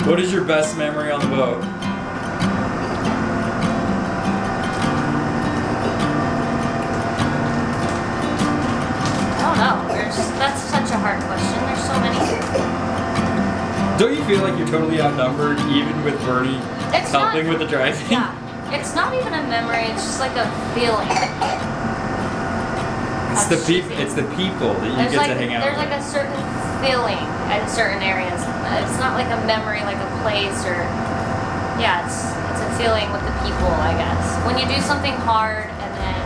What is your best memory on the boat? I don't know. That's such a hard question. There's so many. Don't you feel like you're totally outnumbered, even with Bernie helping with the driving? Yeah. It's not even a memory. It's just like a feeling. It's the people that you get to hang out There's with. like a certain feeling in certain areas. It's not like a memory, like a place or yeah. It's a feeling with the people, I guess. When you do something hard and then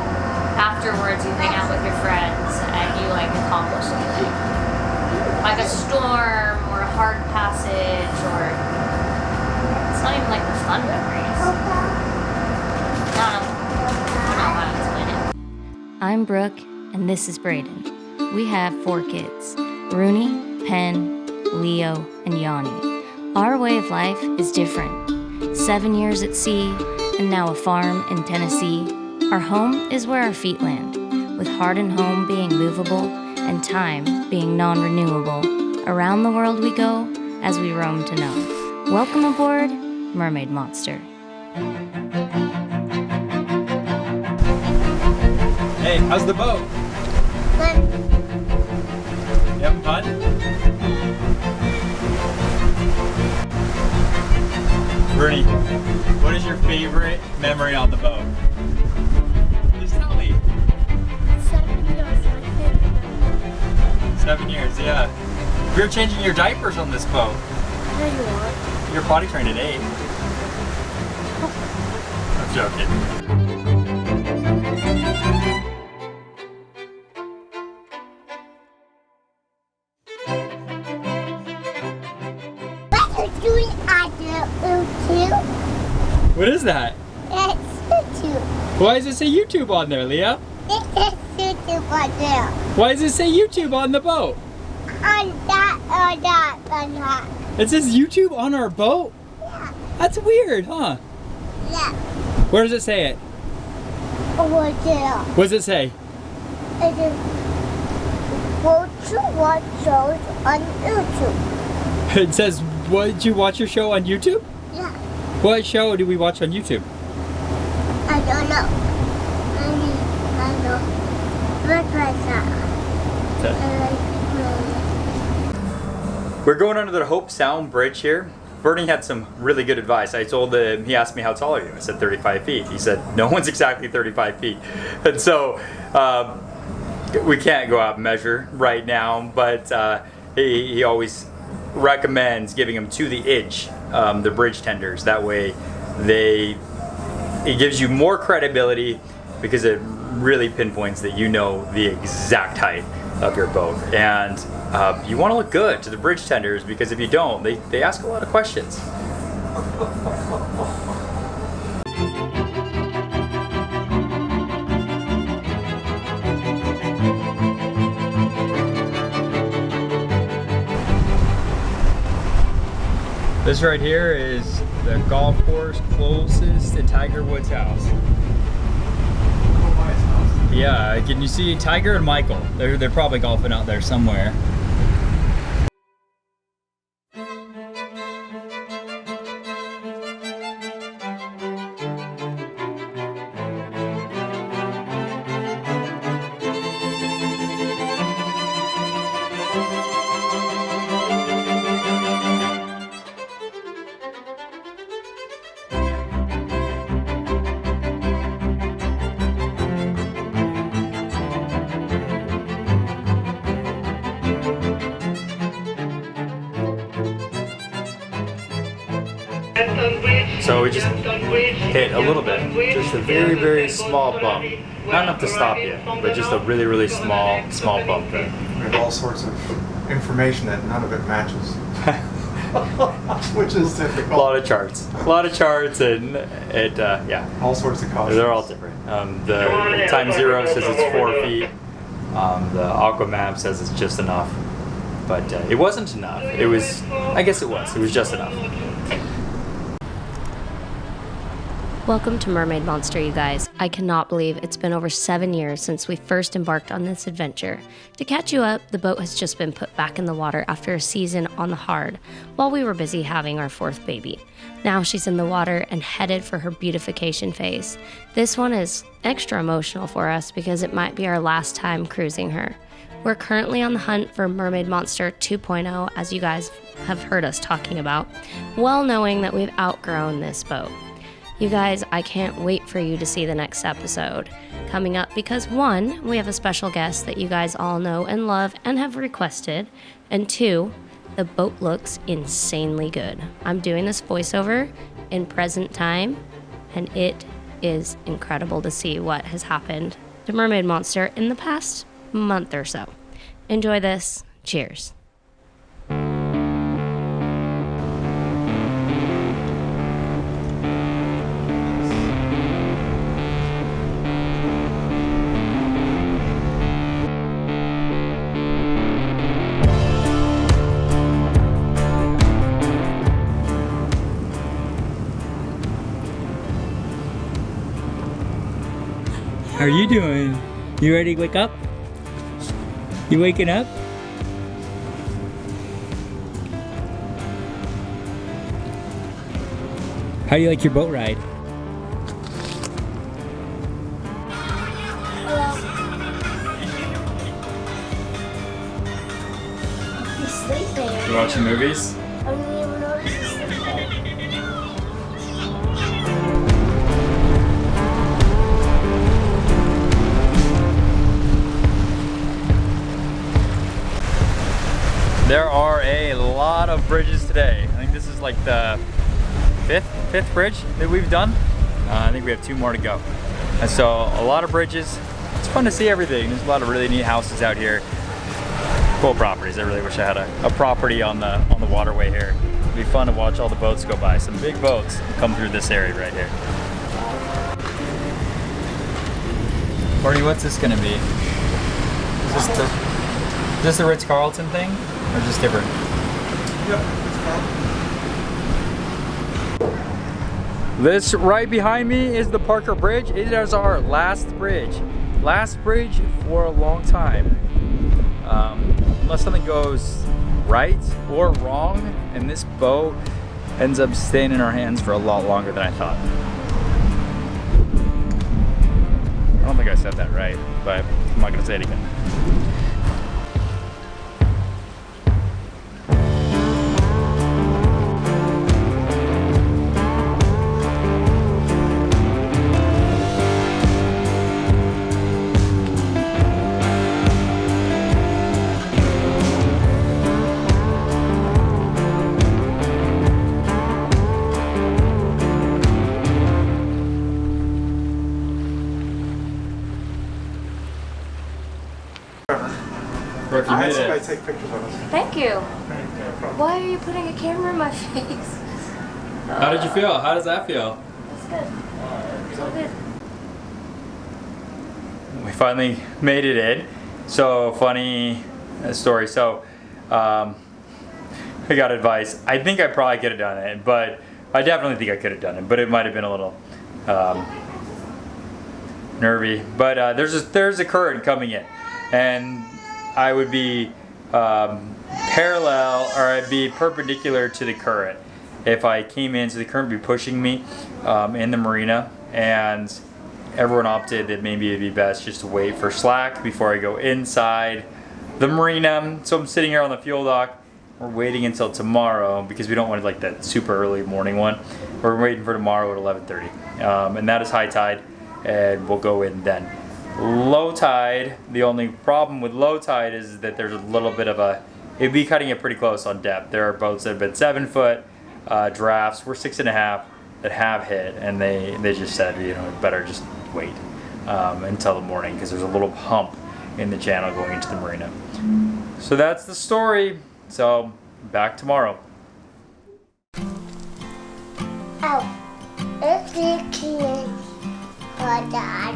afterwards you hang out with your friends and you like accomplish something, like a storm or a hard passage, or it's not even like the fun memories. I don't know how to explain it. I'm Brooke, and this is Brayden. We have 4 kids: Rooney, Penn, Leo, and Yanni. Our way of life is different. 7 years at sea, and now a farm in Tennessee. Our home is where our feet land, with heart and home being movable, and time being non-renewable. Around the world we go, as we roam to know. Welcome aboard, Mermaid Monster. Hey, how's the boat? Fun. You having fun? Bernie, what is your favorite memory on the boat? Just tell me. 7 years, my favorite. 7 years, yeah. We were changing your diapers on this boat. No, you are. You're potty trained at 8. I'm joking. What are you doing on YouTube? What is that? It's YouTube. Why does it say YouTube on there, Leah? It says YouTube on there. Why does it say YouTube on the boat? On that. It says YouTube on our boat? Yeah. That's weird, huh? Yeah. Where does it say it? Over there. What does it say? It is. Go to watch shows on YouTube. It says, what, did you watch your show on YouTube? Yeah. What show do we watch on YouTube? I don't know. I know. What was that? We're going under the Hope Sound Bridge here. Bernie had some really good advice. I told him, he asked me, how tall are you? I said 35 feet. He said, no one's exactly 35 feet. And so we can't go out and measure right now, but he always recommends giving them to the edge, the bridge tenders. That way it gives you more credibility because it really pinpoints that you know the exact height of your boat. And you want to look good to the bridge tenders, because if you don't, they ask a lot of questions. This right here is the golf course closest to Tiger Woods' house. Yeah, can you see Tiger and Michael? They're probably golfing out there somewhere. So we just hit a little bit, just a very, very small bump. Not enough to stop you, but just a really, really small bump there. We have all sorts of information that none of it matches. Which is difficult. A lot of charts, and it, yeah. All sorts of cautions. They're all different. The time zero says it's 4 feet. The Aqua map says it's just enough, but it wasn't enough. It was, I guess it was just enough. Welcome to Mermaid Monster, you guys. I cannot believe it's been over 7 years since we first embarked on this adventure. To catch you up, the boat has just been put back in the water after a season on the hard, while we were busy having our 4th baby. Now she's in the water and headed for her beautification phase. This one is extra emotional for us because it might be our last time cruising her. We're currently on the hunt for Mermaid Monster 2.0, as you guys have heard us talking about, well knowing that we've outgrown this boat. You guys, I can't wait for you to see the next episode coming up because 1, we have a special guest that you guys all know and love and have requested, and 2, the boat looks insanely good. I'm doing this voiceover in present time, and it is incredible to see what has happened to Mermaid Monster in the past month or so. Enjoy this. Cheers. How are you doing? You ready to wake up? You waking up? How do you like your boat ride? He's sleeping. You watching movies? I don't even notice he's sleeping. There are a lot of bridges today. I think this is like the fifth bridge that we've done. I think we have 2 more to go. And so a lot of bridges. It's fun to see everything. There's a lot of really neat houses out here. Cool properties. I really wish I had a property on the waterway here. It'd be fun to watch all the boats go by. Some big boats come through this area right here. Courtney, what's this gonna be? Is this the Ritz-Carlton thing? Or just different? Yep. This right behind me is the Parker Bridge. It is our last bridge. Last bridge for a long time. Unless something goes right or wrong, and this boat ends up staying in our hands for a lot longer than I thought. I don't think I said that right, but I'm not gonna say it again. Brooke, you I had made somebody it. take pictures of us. Thank you. No problem. Why are you putting a camera in my face? How did you feel? How does that feel? It's good. It's all good. We finally made it in. So funny story. So I got advice. I think I probably could have done it, but I definitely think I could have done it. But it might have been a little nervy. But there's a current coming in, and I would be parallel, or I'd be perpendicular to the current if I came in. So the current would be pushing me in the marina, and everyone opted that maybe it'd be best just to wait for slack before I go inside the marina. So I'm sitting here on the fuel dock. We're waiting until tomorrow because we don't want like that super early morning one. We're waiting for tomorrow at 11:30, and that is high tide, and we'll go in then. Low tide, the only problem with low tide is that there's a little bit of it'd be cutting it pretty close on depth. There are boats that have been 7 foot drafts. We're 6.5 that have hit, and they just said, better just wait until the morning because there's a little hump in the channel going into the marina. So that's the story. So back tomorrow. Oh, it's the kid.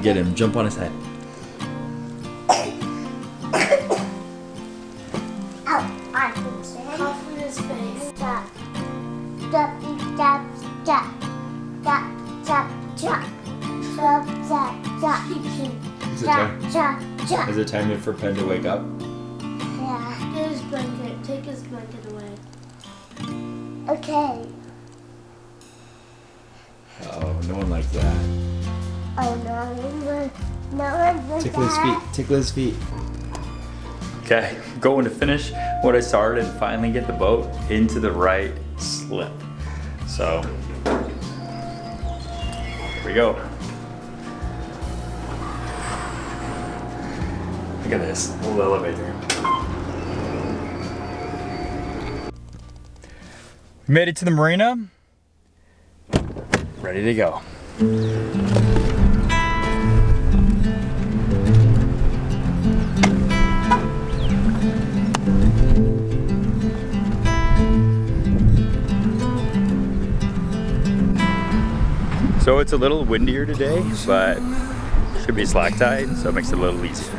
Get him, jump on his head. Oh, I can say. Cough in his face. Stop. Stop, stop, stop. Stop, stop, stop. Is it time? Ja. Is it time for Penn to wake up? Yeah. Get his blanket. Take his blanket away. Okay. Oh, no one likes that. Oh no. No one does Tickle his that. feet. Tickle his feet. Okay, going to finish what I started and finally get the boat into the right slip. So, here we go. Look at this old elevator. We made it to the marina. Ready to go. So it's a little windier today, but should be slack tide, so it makes it a little easier.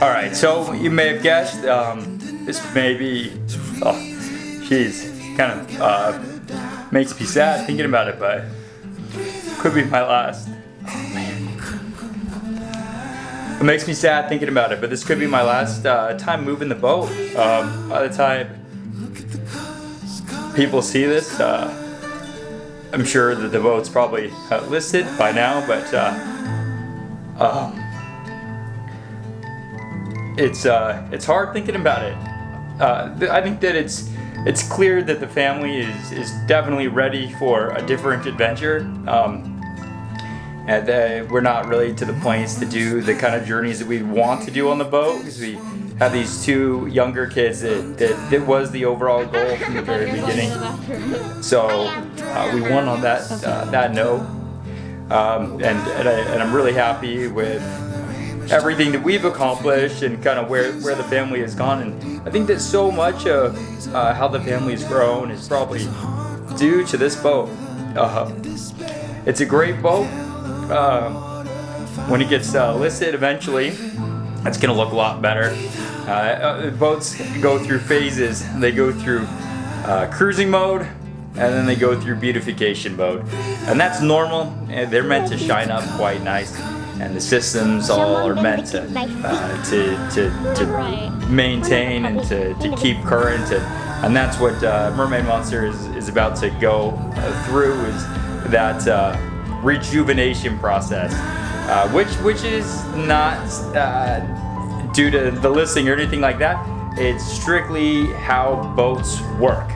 All right, so you may have guessed, this may be, oh, jeez, kind of makes me sad thinking about it, but could be my last. Oh man, it makes me sad thinking about it, but this could be my last time moving the boat. By the time people see this, I'm sure that the boat's probably listed by now, but it's hard thinking about it. I think that it's clear that the family is definitely ready for a different adventure, and that we're not really to the points to do the kind of journeys that we want to do on the boat, because we have these two younger kids that was the overall goal from the very beginning. So we won on that note, and I'm really happy with everything that we've accomplished and kind of where the family has gone. And I think that so much of how the family's grown is probably due to this boat. It's a great boat. When it gets listed eventually, it's gonna look a lot better. Boats go through phases. They go through cruising mode, and then they go through beautification mode, and that's normal. And they're meant to shine up quite nice. And the systems all are meant to maintain and to keep current, and that's what Mermaid Monster is about to go through, is that rejuvenation process, which is not due to the listing or anything like that. It's strictly how boats work.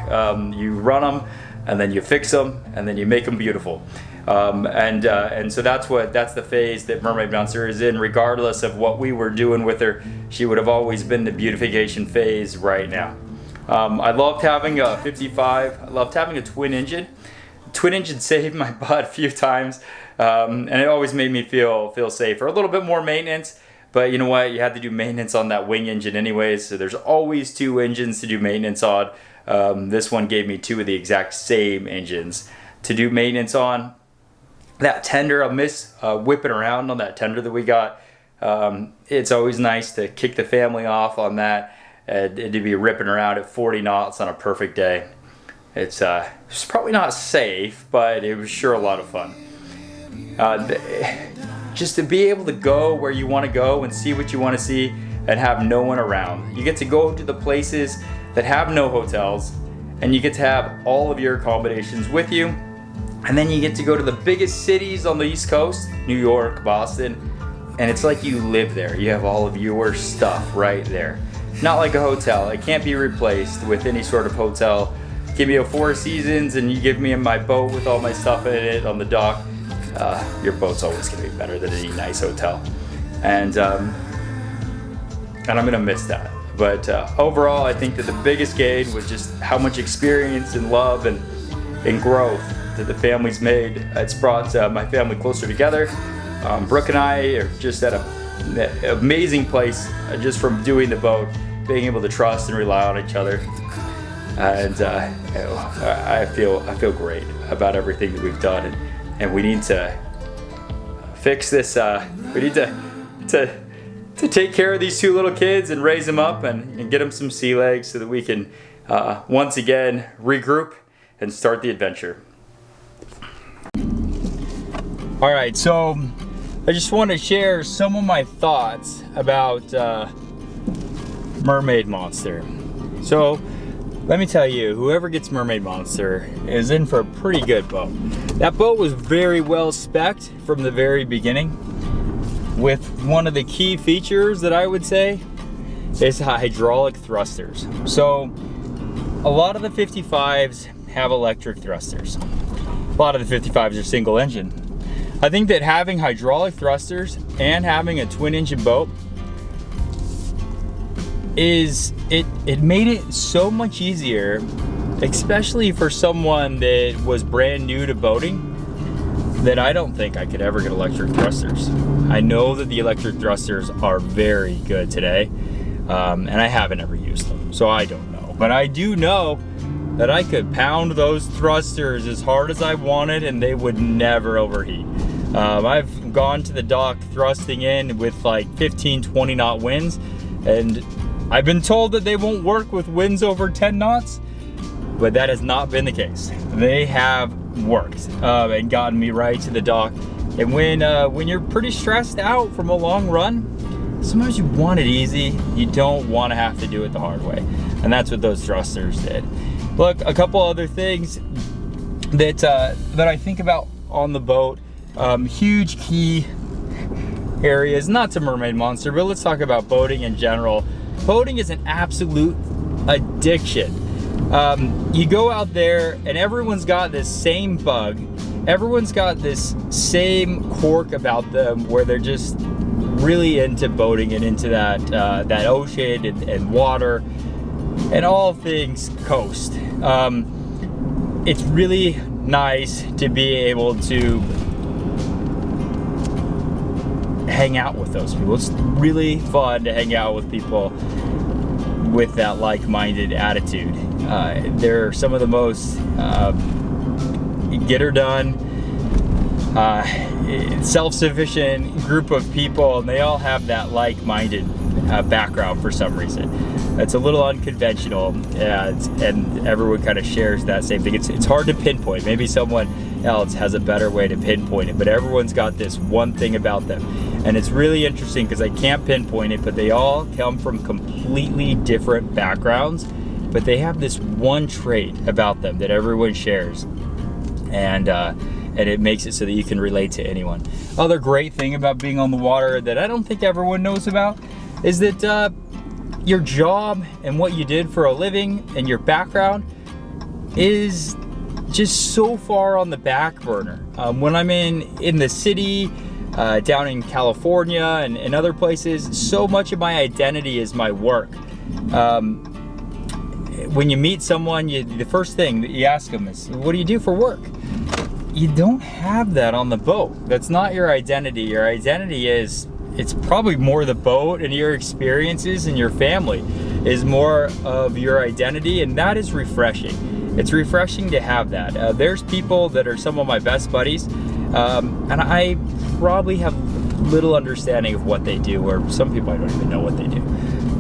You run them, and then you fix them, and then you make them beautiful. And so that's the phase that Mermaid Monster is in. Regardless of what we were doing with her, she would have always been the beautification phase right now. I loved having a 55. I loved having a twin engine. Twin engine saved my butt a few times, and it always made me feel safer. A little bit more maintenance, but you know what? You had to do maintenance on that wing engine anyways. So there's always two engines to do maintenance on. This one gave me two of the exact same engines to do maintenance on. That tender, I miss whipping around on that tender that we got. It's always nice to kick the family off on that and to be ripping around at 40 knots on a perfect day. It's probably not safe, but it was sure a lot of fun. Just to be able to go where you want to go and see what you want to see and have no one around. You get to go to the places that have no hotels, and you get to have all of your accommodations with you. And then you get to go to the biggest cities on the East Coast, New York, Boston, and it's like you live there. You have all of your stuff right there. Not like a hotel. It can't be replaced with any sort of hotel. Give me a Four Seasons and you give me my boat with all my stuff in it on the dock. Your boat's always gonna be better than any nice hotel. And I'm gonna miss that. But overall, I think that the biggest gain was just how much experience and love and growth that the family's made. It's brought my family closer together. Brooke and I are just at an amazing place just from doing the boat, being able to trust and rely on each other. and I feel great about everything that we've done, and we need to fix this. We need to take care of these 2 little kids and raise them up and get them some sea legs so that we can once again regroup and start the adventure. All right, so I just want to share some of my thoughts about Mermaid Monster. So let me tell you, whoever gets Mermaid Monster is in for a pretty good boat. That boat was very well spec'd from the very beginning, with one of the key features that I would say is hydraulic thrusters. So a lot of the 55s have electric thrusters. A lot of the 55s are single engine. I think that having hydraulic thrusters and having a twin engine boat it made it so much easier, especially for someone that was brand new to boating, that I don't think I could ever get electric thrusters. I know that the electric thrusters are very good today, and I haven't ever used them, so I don't know. But I do know that I could pound those thrusters as hard as I wanted and they would never overheat. I've gone to the dock thrusting in with like 15, 20 knot winds, and I've been told that they won't work with winds over 10 knots, but that has not been the case. They have worked and gotten me right to the dock. And when you're pretty stressed out from a long run, sometimes you want it easy. You don't want to have to do it the hard way. And that's what those thrusters did. Look, a couple other things that I think about on the boat. Huge key areas, not to Mermaid Monster, but let's talk about boating in general. Boating is an absolute addiction. You go out there and everyone's got this same bug. Everyone's got this same quirk about them where they're just really into boating and into that ocean and water and all things coast. It's really nice to be able to hang out with those people. It's really fun to hang out with people with that like-minded attitude. They're some of the most get-her-done, self-sufficient group of people, and they all have that like-minded background for some reason. It's a little unconventional, and everyone kind of shares that same thing. It's hard to pinpoint. Maybe someone else has a better way to pinpoint it, but everyone's got this one thing about them. And it's really interesting because I can't pinpoint it, but they all come from completely different backgrounds, but they have this one trait about them that everyone shares. And it makes it so that you can relate to anyone. Other great thing about being on the water that I don't think everyone knows about is that your job and what you did for a living and your background is just so far on the back burner. When I'm in the city, down in California and other places, so much of my identity is my work. When you meet someone, the first thing that you ask them is, what do you do for work? You don't have that on the boat. That's not your identity. Your identity it's probably more the boat, and your experiences and your family is more of your identity, and that is refreshing. It's refreshing to have that. There's people that are some of my best buddies, and I probably have little understanding of what they do, or some people I don't even know what they do,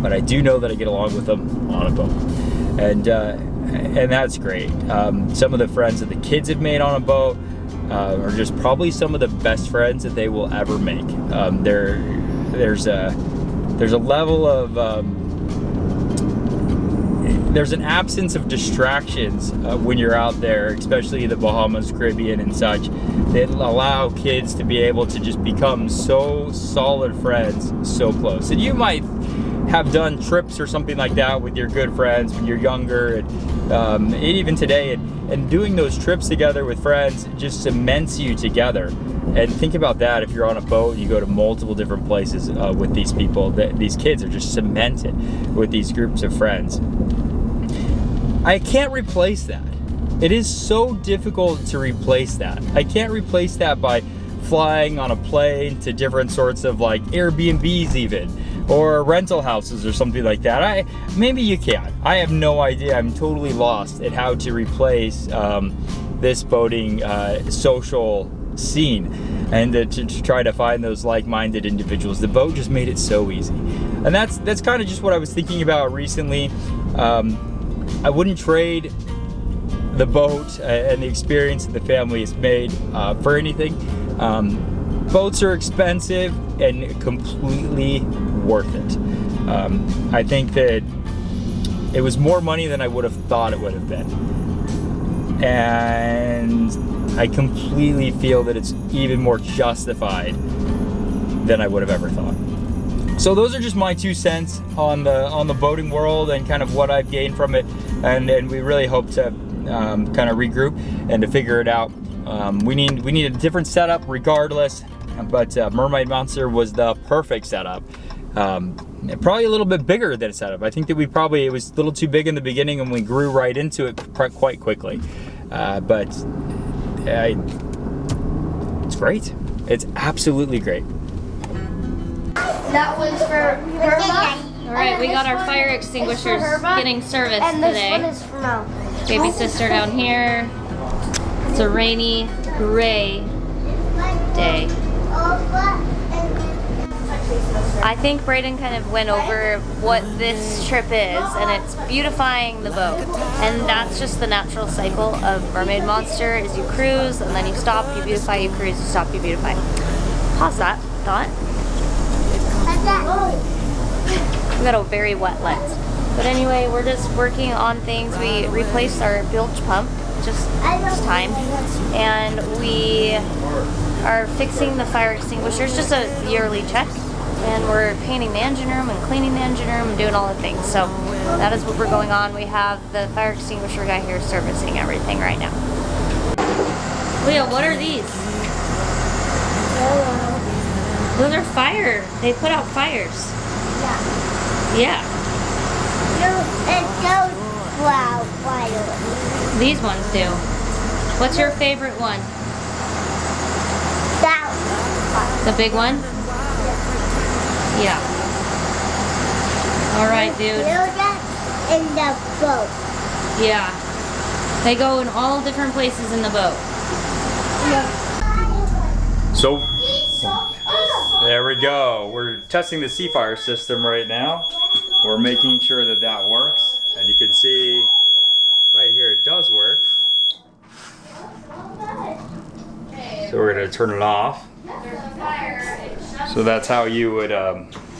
but I do know that I get along with them on a boat, and that's great. Some of the friends that the kids have made on a boat are just probably some of the best friends that they will ever make. There's a level of there's an absence of distractions when you're out there, especially the Bahamas, Caribbean, and such, that allow kids to be able to just become so solid friends so close. And you might have done trips or something like that with your good friends when you're younger, and even today, and doing those trips together with friends just cements you together. And think about that, if you're on a boat and you go to multiple different places with these people, these kids are just cemented with these groups of friends. I can't replace that. It is so difficult to replace that. I can't replace that by flying on a plane to different sorts of like Airbnbs even, or rental houses or something like that. Maybe you can. I have no idea. I'm totally lost at how to replace this boating social scene and to try to find those like-minded individuals. The boat just made it so easy, and that's kind of just what I was thinking about recently. I wouldn't trade the boat and the experience that the family has made for anything. Boats are expensive and completely worth it. I think that it was more money than I would have thought it would have been. And I completely feel that it's even more justified than I would have ever thought. So those are just my 2 cents on the boating world and kind of what I've gained from it. And we really hope to kind of regroup and to figure it out. We need a different setup regardless, but Mermaid Monster was the perfect setup. Probably a little bit bigger than a setup. I think that it was a little too big in the beginning and we grew right into it quite quickly. But it's great. It's absolutely great. That was for Herba. All right, we got our fire extinguishers getting serviced And this today. one is for Mel. Baby sister down here. It's a rainy, gray day. I think Braden kind of went over what this trip is, and it's beautifying the boat. And that's just the natural cycle of Mermaid Monster, is you cruise, and then you stop, you beautify, you cruise, you stop, you beautify. Pause that thought. We got a very wet lens. But anyway, we're just working on things. We replaced our bilge pump, just time. And we are fixing the fire extinguishers, just a yearly check. And we're painting the engine room and cleaning the engine room and doing all the things. So that is what we're going on. We have the fire extinguisher guy here servicing everything right now. Leo, what are these? Those are fire. They put out fires. Yeah. No, it goes wild fire. These ones do. What's your favorite one? That The big one? Yeah. All right, dude. build that in the boat. Yeah. They go in all different places in the boat. So there we go. We're testing the sea fire system right now. We're making sure that that works. And you can see right here it does work. So we're gonna turn it off. So that's how you would,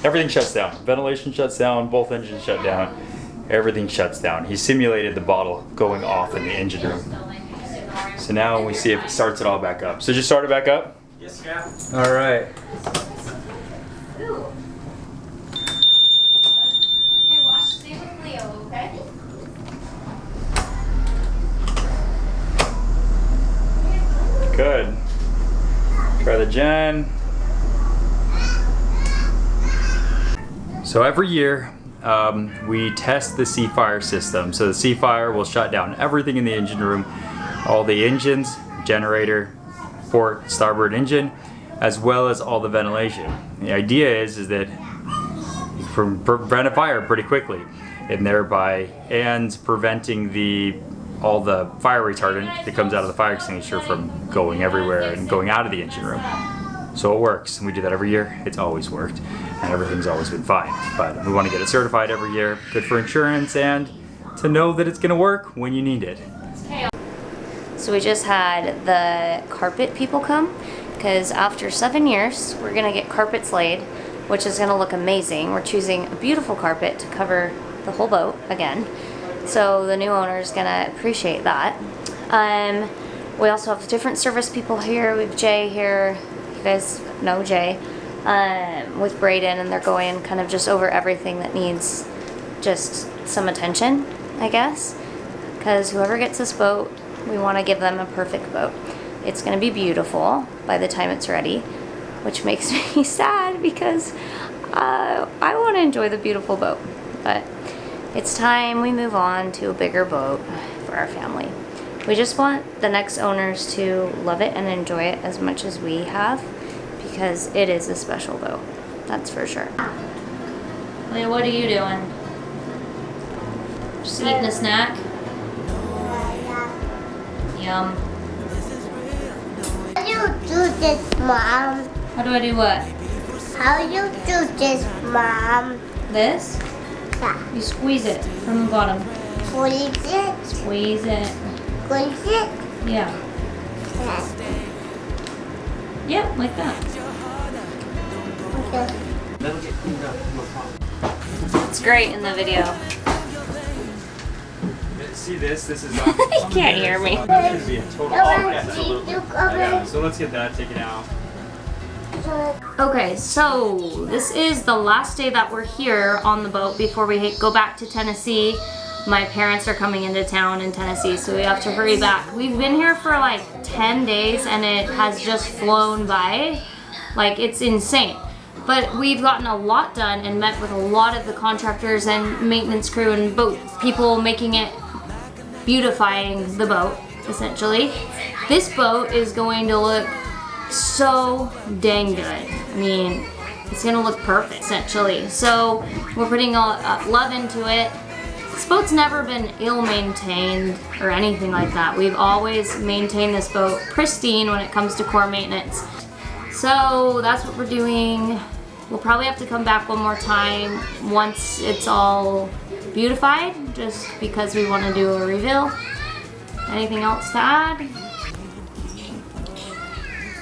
everything shuts down. Ventilation shuts down, both engines shut down, everything shuts down. He simulated the bottle going off in the engine room. So now we see if it starts it all back up. So just start it back up? Yes, Cap. All right. Hey, watch, stay with Leo, okay? Good. Try the gen. So every year we test the sea fire system. So the sea fire will shut down everything in the engine room, all the engines, generator, port, starboard engine, as well as all the ventilation. The idea is that you can prevent a fire pretty quickly, and thereby preventing all the fire retardant that comes out of the fire extinguisher from going everywhere and going out of the engine room. So it works, and we do that every year. It's always worked, and everything's always been fine. But we want to get it certified every year, good for insurance, and to know that it's going to work when you need it. So we just had the carpet people come, because after 7 years, we're gonna get carpets laid, which is gonna look amazing. We're choosing a beautiful carpet to cover the whole boat again. So the new owner is gonna appreciate that. We also have different service people here. We have Jay here. You guys know Jay, with Braden, and they're going kind of just over everything that needs just some attention, I guess. Because whoever gets this boat, we want to give them a perfect boat. It's going to be beautiful by the time it's ready, which makes me sad because I want to enjoy the beautiful boat. But it's time we move on to a bigger boat for our family. We just want the next owners to love it and enjoy it as much as we have, because it is a special boat, that's for sure. Leah, what are you doing? Just eating a snack? Yum. How do you do this, Mom? How do I do what? How do you do this, Mom? This? Yeah. You squeeze it from the bottom. Squeeze it. Squeeze it. Squeeze it. Yeah. Yeah. Yep, like that. Okay. It's great in the video. See this? This is. You can't hear me. It's gonna be a total. Come on, Absolutely. you I got it. come So let's get that taken out. Okay, so this is the last day that we're here on the boat before we go back to Tennessee. My parents are coming into town in Tennessee, so we have to hurry back. We've been here for like 10 days and it has just flown by. Like, it's insane. But we've gotten a lot done and met with a lot of the contractors and maintenance crew and boat people making it, beautifying the boat, essentially. This boat is going to look so dang good. I mean, it's gonna look perfect, essentially. So we're putting a love into it. This boat's never been ill-maintained or anything like that. We've always maintained this boat pristine when it comes to core maintenance. So that's what we're doing. We'll probably have to come back one more time once it's all beautified, just because we want to do a reveal. Anything else to add?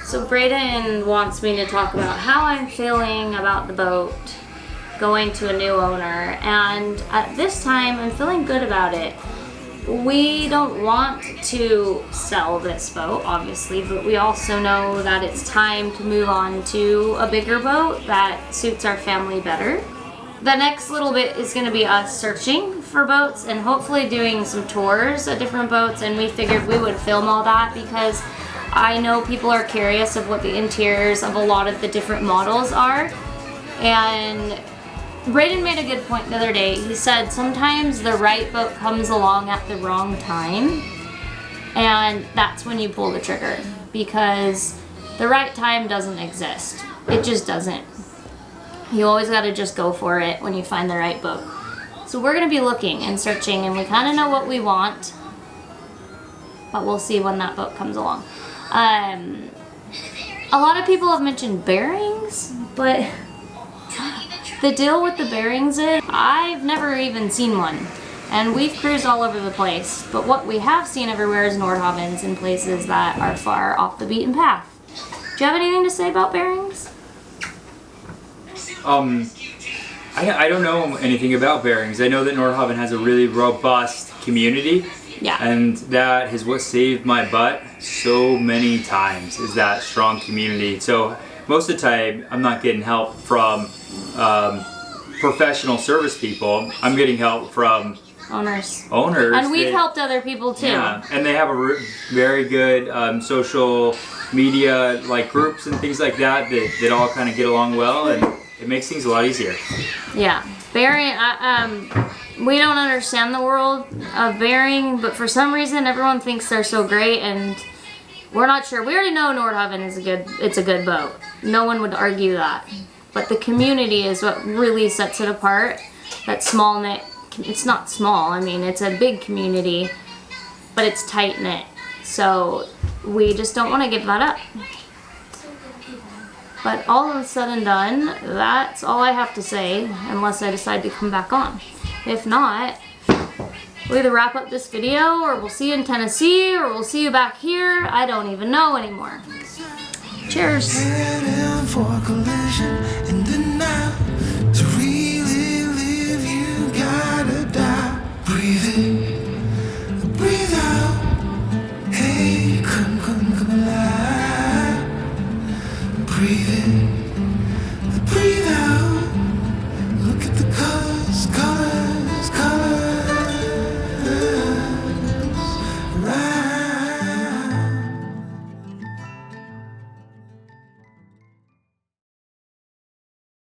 So Braden wants me to talk about how I'm feeling about the boat going to a new owner, and at this time I'm feeling good about it. We don't want to sell this boat, obviously, but we also know that it's time to move on to a bigger boat that suits our family better. The next little bit is going to be us searching for boats and hopefully doing some tours of different boats, and we figured we would film all that because I know people are curious of what the interiors of a lot of the different models are. And Braden made a good point the other day. He said sometimes the right boat comes along at the wrong time, and that's when you pull the trigger, because the right time doesn't exist. It just doesn't. You always got to just go for it when you find the right boat. So we're going to be looking and searching, and we kind of know what we want, but we'll see when that boat comes along. A lot of people have mentioned bearings, but the deal with the bearings is I've never even seen one, and we've cruised all over the place, but what we have seen everywhere is Nordhavens in places that are far off the beaten path. Do you have anything to say about bearings? I don't know anything about bearings. I know that Nordhaven has a really robust community. Yeah. And that is what saved my butt so many times, is that strong community. So most of the time, I'm not getting help from professional service people. I'm getting help from Owners. owners. And we've helped other people too. Yeah, and they have a very good social media like groups and things like that that all kind of get along well, and it makes things a lot easier. Yeah. Bearing, we don't understand the world of bearing, but for some reason everyone thinks they're so great, and we're not sure. We already know Nordhaven is it's a good boat. No one would argue that. But the community is what really sets it apart. That small knit, it's not small, I mean, it's a big community, but it's tight knit. So we just don't want to give that up. But all of said and done, that's all I have to say, unless I decide to come back on. If not, we'll either wrap up this video, or we'll see you in Tennessee, or we'll see you back here. I don't even know anymore. Cheers. Heading for a collision in the night. To really live, you gotta die. Breathe in.